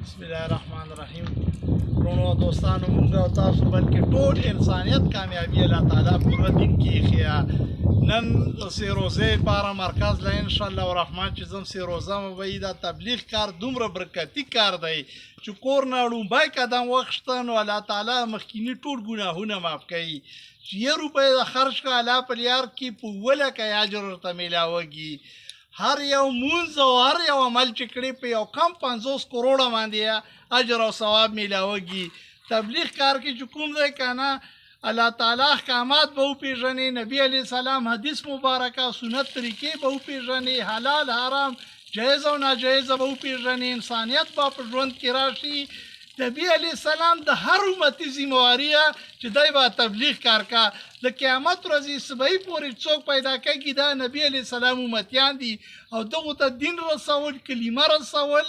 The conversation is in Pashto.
بسم الله الرحمن الرحیم. ورونو دوستانو، مونږ او تاسو بلکې ټول انسانیت کامیابی الله تعالی پوره دین کې خیا نن سه روزه پاره مرکز لا ان شاء الله الرحمن چې زم سه روزه مو دا تبلیغ کار دومره برکتی کار دی چې کور نه لومبای قدم وخښتن او الله تعالی مخکینی ټول ګناهونه معاف کوي. چې 1 روپۍ خرج کا الله په لیار کې په ولا کې اجر ورته ملاوږي. هر یو مونځ او هر یو عمل چې کړی په یو کم 50 کروڑه باندې اجر او ثواب ملاوږي. تبلیغ کار کې چې کوم دی کنه الله تعالی احکامات به وپېژنې، نبی علیه السلام حدیث مبارکه سنت طریقې به وپېژنې، حلال حرام جایز او ناجایز به وپېژنې، انسانیت به په ژوند کې راشي. نبی علیه السلام د هر امتي ذمہواري چې دی به تبلیغ کار کا. د قیامت ورځې سبای پورې څوک پیدا کوي دا نبی علیه السلام امتیان دي او دغه ته دین رسول، کلمه رسول